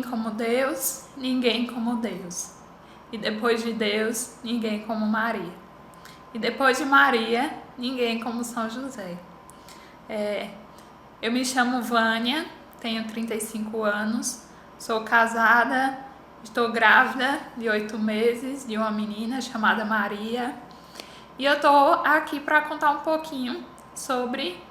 como Deus, ninguém como Deus. E depois de Deus, ninguém como Maria. E depois de Maria, ninguém como São José. Eu me chamo Vânia, tenho 35 anos, sou casada, estou grávida de 8 meses de uma menina chamada Maria. E eu estou aqui para contar um pouquinho sobre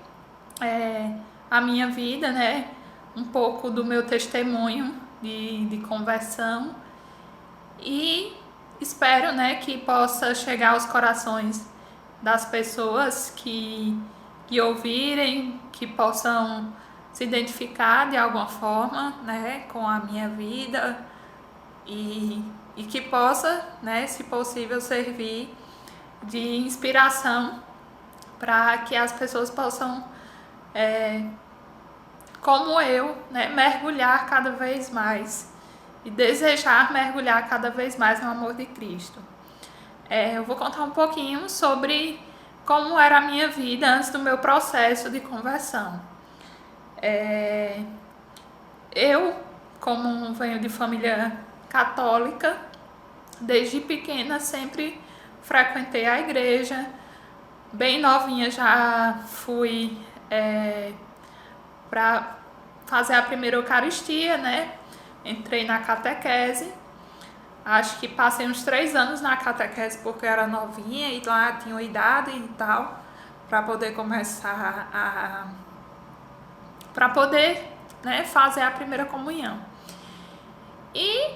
a minha vida, né? Um pouco do meu testemunho de conversão. E espero, né, que possa chegar aos corações das pessoas que ouvirem, que possam se identificar de alguma forma, né, com a minha vida e que possa, né, se possível, servir de inspiração para que as pessoas possam, como eu, né, mergulhar cada vez mais e desejar mergulhar cada vez mais no amor de Cristo. Eu vou contar um pouquinho sobre como era a minha vida antes do meu processo de conversão. Eu, como venho de família católica, desde pequena sempre frequentei a igreja. Bem novinha já fui para fazer a primeira Eucaristia, né? Entrei na catequese. Acho que passei uns 3 anos na catequese porque eu era novinha e lá tinha idade e tal, para poder começar para poder, né, fazer a primeira comunhão. E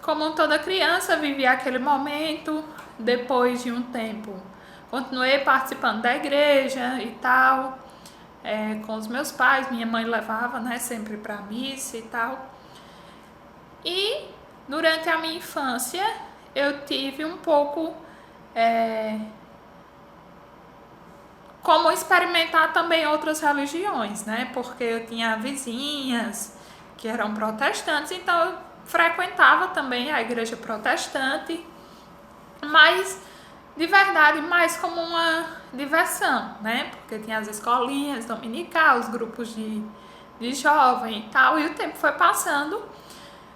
como toda criança, vivi aquele momento. Depois de um tempo, continuei participando da igreja e tal, com os meus pais. Minha mãe levava, né, sempre para missa e tal. E durante a minha infância, eu tive um pouco como experimentar também outras religiões, né? Porque eu tinha vizinhas que eram protestantes, então eu frequentava também a igreja protestante, mas de verdade mais como uma diversão, né? Porque tinha as escolinhas dominicais, os grupos de jovem e tal, e o tempo foi passando.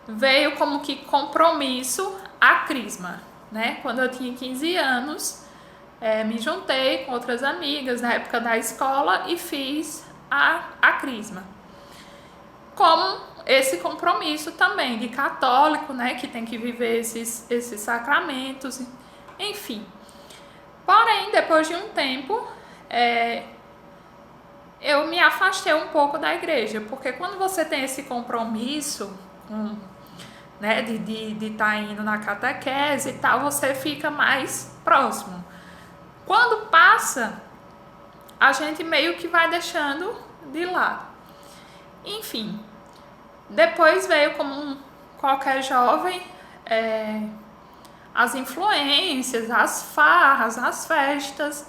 Veio como que compromisso a crisma, né? Quando eu tinha 15 anos, me juntei com outras amigas na época da escola e fiz a crisma. Como esse compromisso também de católico, né? Que tem que viver esses sacramentos, enfim. Porém, depois de um tempo, eu me afastei um pouco da igreja, porque quando você tem esse compromisso né, de estar indo na catequese e tal, você fica mais próximo. Quando passa, a gente meio que vai deixando de lado. Enfim, depois veio como qualquer jovem, as influências, as farras, as festas.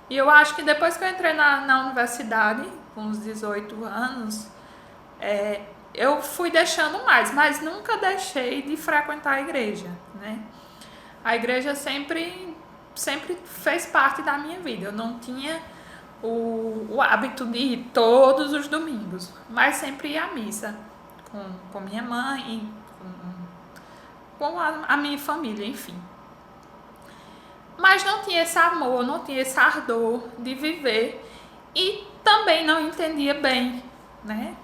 E eu acho que depois que eu entrei na universidade, com uns 18 anos, eu fui deixando mais, mas nunca deixei de frequentar a igreja, né? A igreja sempre fez parte da minha vida. Eu não tinha o hábito de ir todos os domingos, mas sempre ia à missa com minha mãe, com a minha família, enfim. Mas não tinha esse amor, não tinha esse ardor de viver e também não entendia bem, né?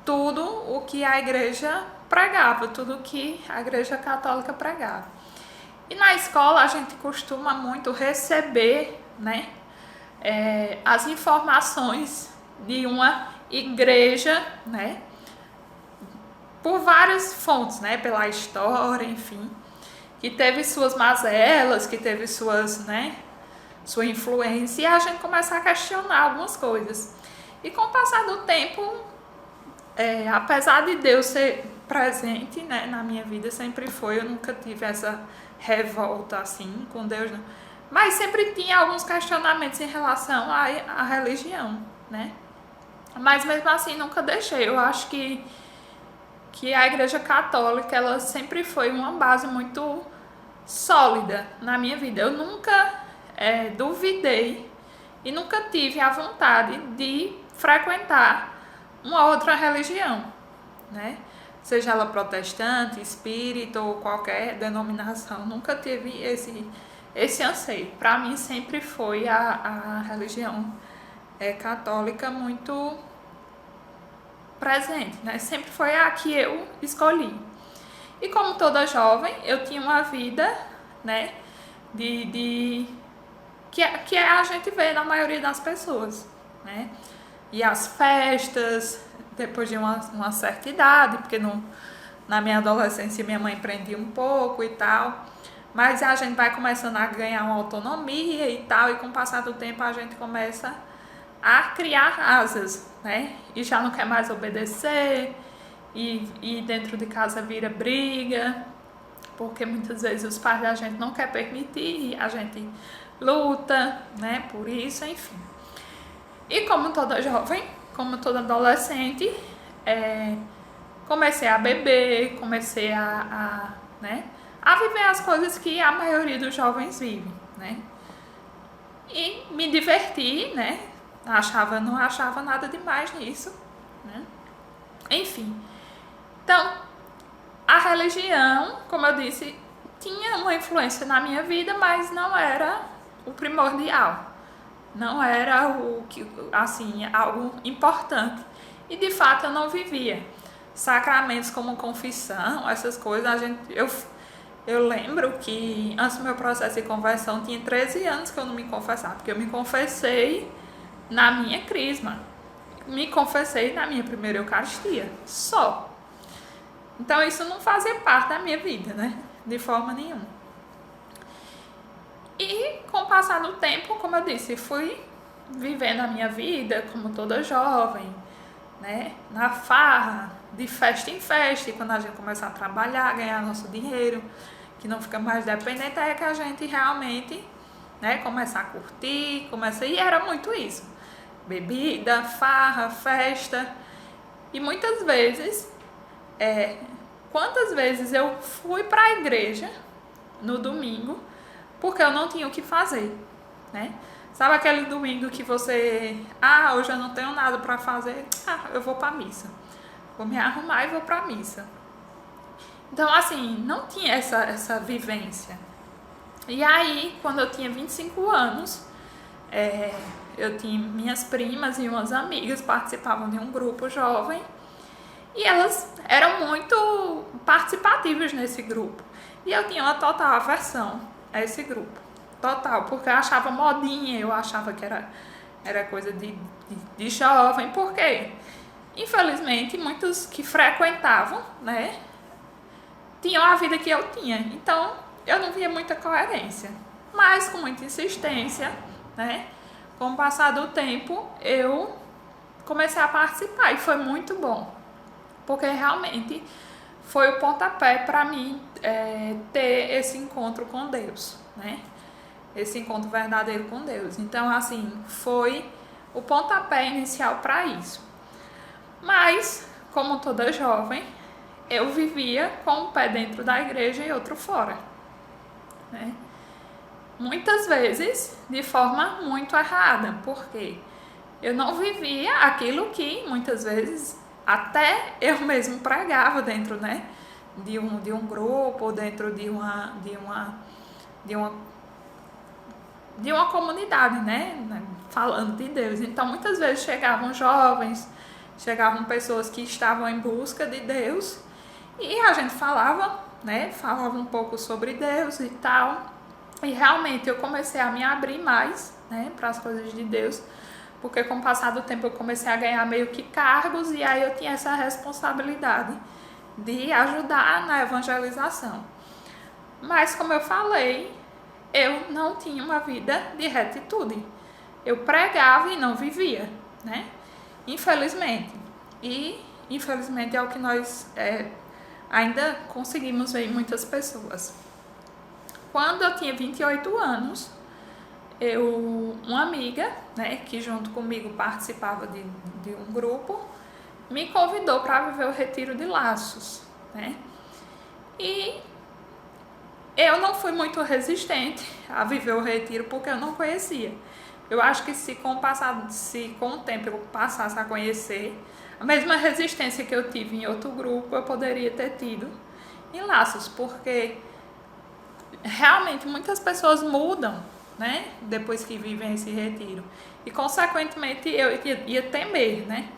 Tudo o que a igreja pregava, tudo o que a igreja católica pregava. E na escola a gente costuma muito receber, né, as informações de uma igreja, né, por várias fontes, né, pela história, enfim, que teve suas mazelas, que teve suas, né, sua influência, e a gente começa a questionar algumas coisas. E com o passar do tempo, apesar de Deus ser presente, né, na minha vida, sempre foi, eu nunca tive essa revolta assim com Deus, não. Mas sempre tinha alguns questionamentos em relação à religião, né? Mas mesmo assim nunca deixei. Eu acho que a igreja católica, ela sempre foi uma base muito sólida na minha vida. Eu nunca duvidei e nunca tive a vontade de frequentar uma outra religião, né? Seja ela protestante, espírita ou qualquer denominação, nunca tive esse anseio. Para mim sempre foi a religião católica muito presente, né? Sempre foi a que eu escolhi. E como toda jovem, eu tinha uma vida, né, que a gente vê na maioria das pessoas, né? E as festas, depois de uma certa idade, porque na minha adolescência minha mãe prendia um pouco e tal, mas a gente vai começando a ganhar uma autonomia e tal, e com o passar do tempo a gente começa a criar asas, né? E já não quer mais obedecer, e dentro de casa vira briga, porque muitas vezes os pais da gente não querem permitir, e a gente luta, né, por isso, enfim. E como toda jovem, como toda adolescente, comecei a beber, comecei né, a viver as coisas que a maioria dos jovens vive, né? E me diverti, né? Não achava nada demais nisso, né? Enfim. Então, a religião, como eu disse, tinha uma influência na minha vida, mas não era o primordial. Não era assim, algo importante. E de fato eu não vivia. Sacramentos como confissão, essas coisas, eu lembro que antes do meu processo de conversão tinha 13 anos que eu não me confessava, porque eu me confessei na minha crisma. Me confessei na minha primeira Eucaristia, só. Então isso não fazia parte da minha vida, né? De forma nenhuma. E com o passar do tempo, como eu disse, fui vivendo a minha vida como toda jovem, né? Na farra, de festa em festa, e quando a gente começa a trabalhar, ganhar nosso dinheiro, que não fica mais dependente, é que a gente realmente, né, começa a curtir, e era muito isso. Bebida, farra, festa. E muitas vezes, quantas vezes eu fui para a igreja no domingo porque eu não tinha o que fazer, né? Sabe aquele domingo que você, hoje eu não tenho nada para fazer, eu vou para missa. Vou me arrumar e vou para missa. Então, assim, não tinha essa vivência. E aí, quando eu tinha 25 anos, eu tinha minhas primas e umas amigas participavam de um grupo jovem e elas eram muito participativas nesse grupo. E eu tinha uma total aversão a esse grupo. Total, porque eu achava modinha, eu achava que era coisa de jovem. Por quê? Infelizmente, muitos que frequentavam, né, tinham a vida que eu tinha. Então, eu não via muita coerência. Mas, com muita insistência, né, com o passar do tempo, eu comecei a participar e foi muito bom. Porque realmente foi o pontapé para mim ter esse encontro com Deus, né? Esse encontro verdadeiro com Deus. Então, assim, foi o pontapé inicial para isso. Mas, como toda jovem, eu vivia com um pé dentro da igreja e outro fora, né? Muitas vezes de forma muito errada, porque eu não vivia aquilo que muitas vezes até eu mesmo pregava dentro, né, de um grupo, dentro de uma comunidade, né, falando de Deus. Então muitas vezes chegavam jovens, chegavam pessoas que estavam em busca de Deus e a gente falava um pouco sobre Deus e tal. E realmente eu comecei a me abrir mais, né, para as coisas de Deus, porque com o passar do tempo eu comecei a ganhar meio que cargos e aí eu tinha essa responsabilidade de ajudar na evangelização. Mas como eu falei, eu não tinha uma vida de retitude. Eu pregava e não vivia, né? Infelizmente. E infelizmente é o que nós ainda conseguimos ver em muitas pessoas. Quando eu tinha 28 anos, uma amiga, né, que junto comigo participava de um grupo, me convidou para viver o Retiro de Laços, né? E eu não fui muito resistente a viver o retiro porque eu não conhecia. Eu acho que se com o tempo eu passasse a conhecer, A mesma resistência que eu tive em outro grupo, eu poderia ter tido em Laços, porque realmente muitas pessoas mudam, né, depois que vivem esse retiro. E, consequentemente, eu ia temer, né?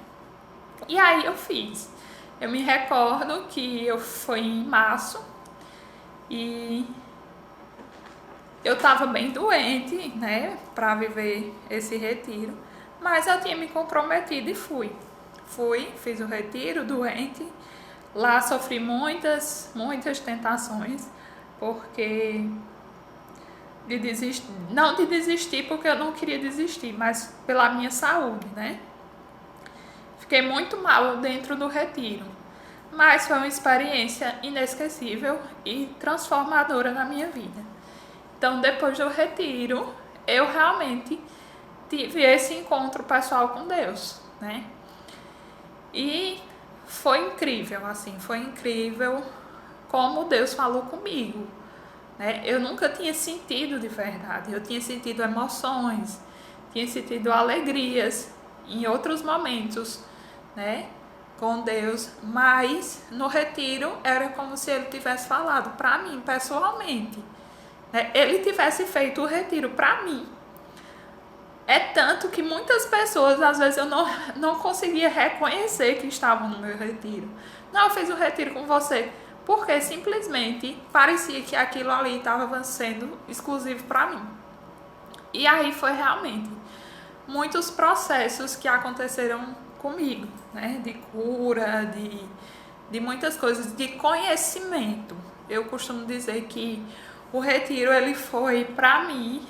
E aí eu fiz. Eu me recordo que eu fui em março e eu estava bem doente, né, para viver esse retiro, mas eu tinha me comprometido e fui. Fiz o retiro doente. Lá sofri muitas tentações, porque não de desistir porque eu não queria desistir, mas pela minha saúde, né? Fiquei muito mal dentro do retiro, mas foi uma experiência inesquecível e transformadora na minha vida. Então, depois do retiro, eu realmente tive esse encontro pessoal com Deus, né? E foi incrível, assim, foi incrível como Deus falou comigo, né? Eu nunca tinha sentido de verdade, eu tinha sentido emoções, tinha sentido alegrias em outros momentos, né, com Deus, mas no retiro era como se Ele tivesse falado para mim pessoalmente, né? Ele tivesse feito o retiro para mim. É tanto que muitas pessoas, às vezes, eu não conseguia reconhecer que estavam no meu retiro. Não, eu fiz o retiro com você, porque simplesmente parecia que aquilo ali estava sendo exclusivo para mim. E aí foi realmente muitos processos que aconteceram comigo, né? De cura, de muitas coisas, de conhecimento. Eu costumo dizer que o retiro, ele foi para mim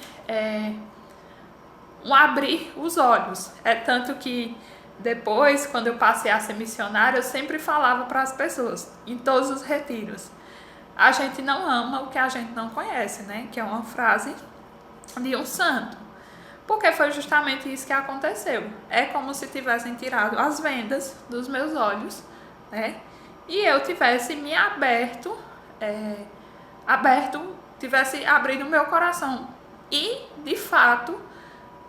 um abrir os olhos. É tanto que depois, quando eu passei a ser missionária, eu sempre falava para as pessoas, em todos os retiros: a gente não ama o que a gente não conhece, né? Que é uma frase de um santo. Porque foi justamente isso que aconteceu. É como se tivessem tirado as vendas dos meus olhos, né? E eu tivesse me aberto, tivesse abrido o meu coração. E, de fato,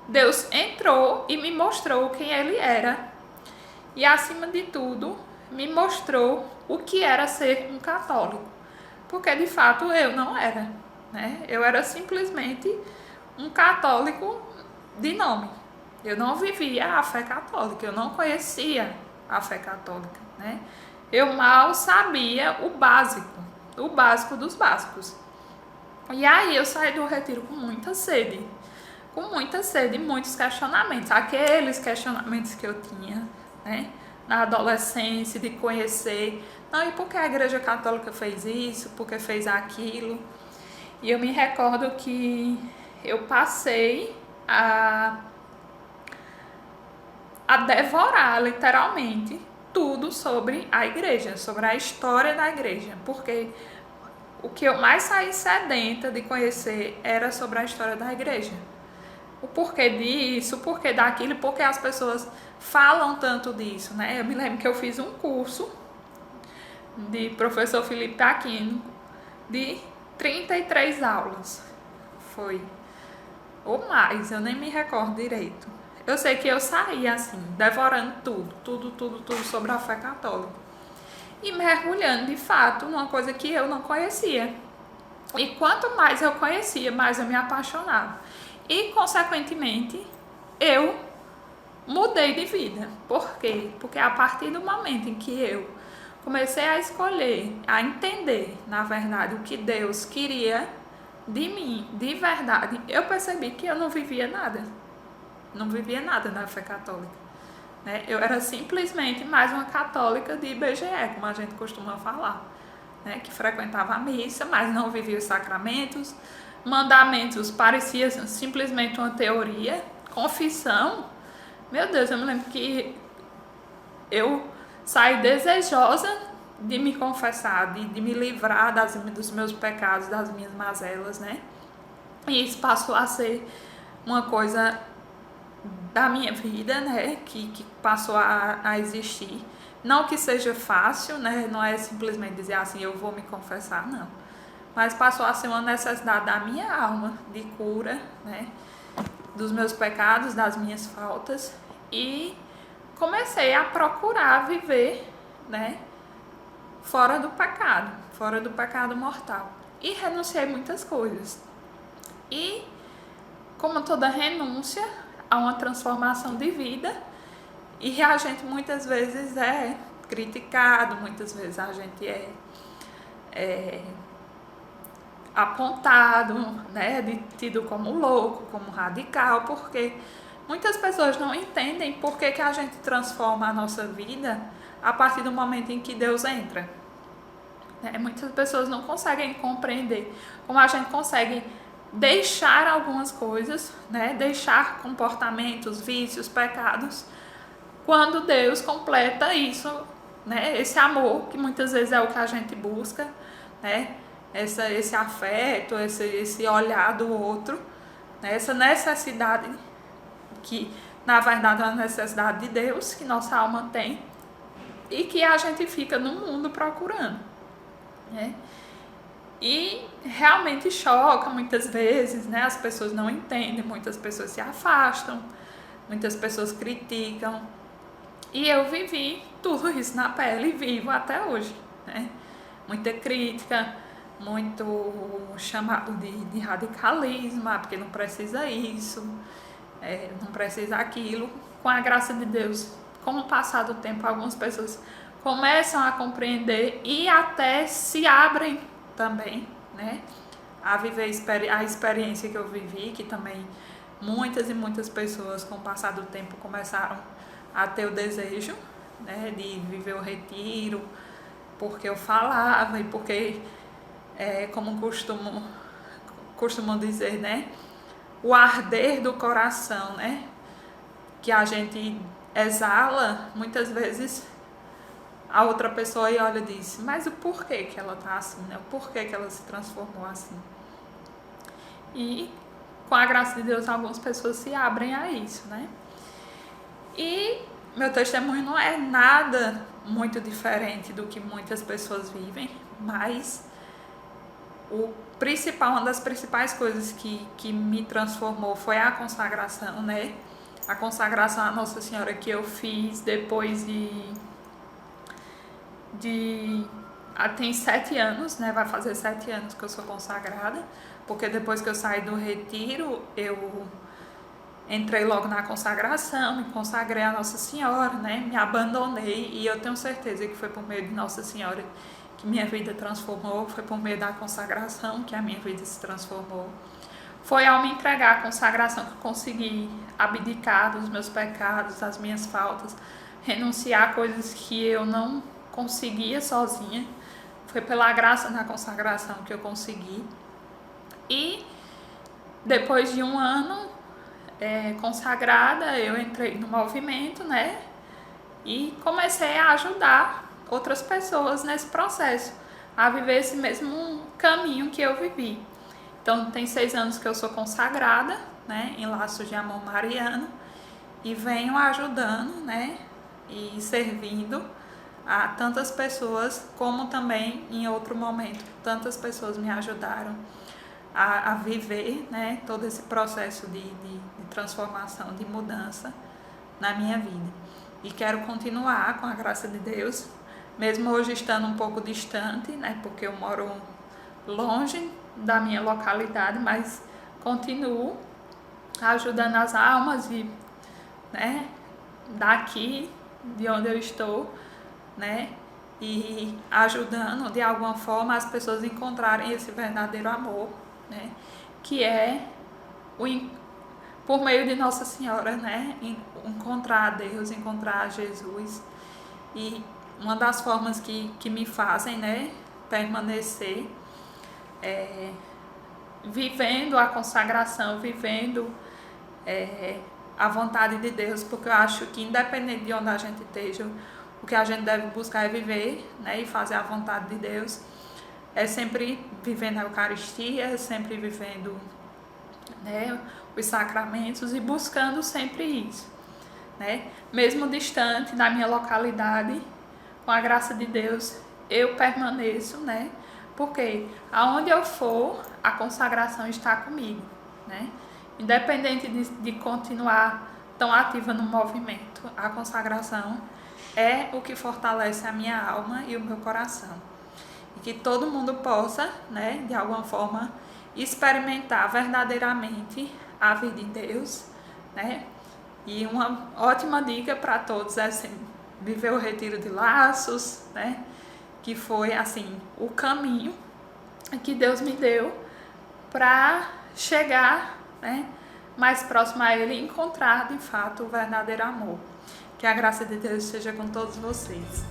Deus entrou e me mostrou quem Ele era. E, acima de tudo, me mostrou o que era ser um católico. Porque, de fato, eu não era, né? Eu era simplesmente um católico de nome. Eu não vivia a fé católica, eu não conhecia a fé católica, né? Eu mal sabia o básico dos básicos. E aí eu saí do retiro com muita sede, muitos questionamentos, aqueles questionamentos que eu tinha, né, na adolescência, de conhecer, não, e por que a Igreja Católica fez isso, por que fez aquilo? E eu me recordo que eu passei a devorar, literalmente, tudo sobre a igreja, sobre a história da igreja, porque o que eu mais saí sedenta de conhecer era sobre a história da igreja. O porquê disso, o porquê daquilo, porque as pessoas falam tanto disso, né? Eu me lembro que eu fiz um curso de professor Felipe Aquino de 33 aulas. Foi. Ou mais, eu nem me recordo direito. Eu sei que eu saí assim, devorando tudo sobre a fé católica. E mergulhando, de fato, numa coisa que eu não conhecia. E quanto mais eu conhecia, mais eu me apaixonava. E, consequentemente, eu mudei de vida. Por quê? Porque a partir do momento em que eu comecei a escolher, a entender, na verdade, o que Deus queria de mim, de verdade, eu percebi que eu não vivia nada. Não vivia nada na fé católica, né? Eu era simplesmente mais uma católica de IBGE, como a gente costuma falar, né? Que frequentava a missa, mas não vivia os sacramentos. Mandamentos parecia simplesmente uma teoria. Confissão, meu Deus, eu me lembro que eu saí desejosa de me confessar, de me livrar dos meus pecados, das minhas mazelas, né? E isso passou a ser uma coisa da minha vida, né? Que passou a existir. Não que seja fácil, né? Não é simplesmente dizer assim, eu vou me confessar, não. Mas passou a ser uma necessidade da minha alma, de cura, né? Dos meus pecados, das minhas faltas. E comecei a procurar viver, né, fora do pecado mortal. E renunciei muitas coisas. E, como toda renúncia, há uma transformação de vida. E a gente muitas vezes é criticado, muitas vezes a gente é apontado, né, tido como louco, como radical, porque muitas pessoas não entendem por que a gente transforma a nossa vida a partir do momento em que Deus entra. Muitas pessoas não conseguem compreender como a gente consegue deixar algumas coisas, né, deixar comportamentos, vícios, pecados, quando Deus completa isso, né, esse amor, que muitas vezes é o que a gente busca, né, esse afeto, esse olhar do outro, né, essa necessidade que na verdade é uma necessidade de Deus, que nossa alma tem e que a gente fica no mundo procurando, né? E realmente choca muitas vezes, né? As pessoas não entendem, muitas pessoas se afastam, muitas pessoas criticam. E eu vivi tudo isso na pele e vivo até hoje, né? Muita crítica, muito chamado de radicalismo, porque não precisa isso, não precisa aquilo. Com a graça de Deus, com o passar do tempo, algumas pessoas começam a compreender e até se abrem também, né, a viver a experiência que eu vivi, que também muitas e muitas pessoas com o passar do tempo começaram a ter o desejo, né, de viver o retiro, porque eu falava e porque, como costumam dizer, né, o arder do coração, né, que a gente exala, muitas vezes a outra pessoa olha e diz, mas o porquê que ela tá assim, né? O porquê que ela se transformou assim. E com a graça de Deus, algumas pessoas se abrem a isso, né? E meu testemunho não é nada muito diferente do que muitas pessoas vivem, mas uma das principais coisas que me transformou foi a consagração, né? A consagração à Nossa Senhora que eu fiz depois tem 7 anos, né? Vai fazer 7 anos que eu sou consagrada, porque depois que eu saí do retiro, eu entrei logo na consagração, me consagrei a Nossa Senhora, né? Me abandonei, e eu tenho certeza que foi por meio de Nossa Senhora que minha vida transformou, foi por meio da consagração que a minha vida se transformou. Foi ao me entregar à consagração que eu consegui abdicar dos meus pecados, das minhas faltas, renunciar a coisas que eu não conseguia sozinha. Foi pela graça da consagração que eu consegui. E depois de 1 ano consagrada, eu entrei no movimento, né? E comecei a ajudar outras pessoas nesse processo, a viver esse mesmo caminho que eu vivi. Então, tem 6 anos que eu sou consagrada, né, em Laços de Amor Mariano, e venho ajudando, né, e servindo a tantas pessoas, como também em outro momento tantas pessoas me ajudaram a viver, né, todo esse processo de transformação, de mudança na minha vida. E quero continuar com a graça de Deus, mesmo hoje estando um pouco distante, né, porque eu moro longe da minha localidade, mas continuo ajudando as almas e, né, daqui de onde eu estou, né, e ajudando de alguma forma as pessoas a encontrarem esse verdadeiro amor, né, que é por meio de Nossa Senhora, né, encontrar a Deus, encontrar a Jesus. E uma das formas que me fazem, né, permanecer vivendo a consagração, vivendo a vontade de Deus, porque eu acho que independente de onde a gente esteja, o que a gente deve buscar é viver, né, e fazer a vontade de Deus, é sempre vivendo a Eucaristia, é sempre vivendo, né, os sacramentos e buscando sempre isso, né, mesmo distante da minha localidade, com a graça de Deus, eu permaneço, né, porque aonde eu for, a consagração está comigo, né? Independente de continuar tão ativa no movimento. A consagração é o que fortalece a minha alma e o meu coração. E que todo mundo possa, né, de alguma forma, experimentar verdadeiramente a vida em Deus, né? E uma ótima dica para todos é assim, viver o retiro de laços, né? Que foi assim o caminho que Deus me deu para chegar, né, mais próximo a Ele e encontrar de fato o verdadeiro amor. Que a graça de Deus esteja com todos vocês.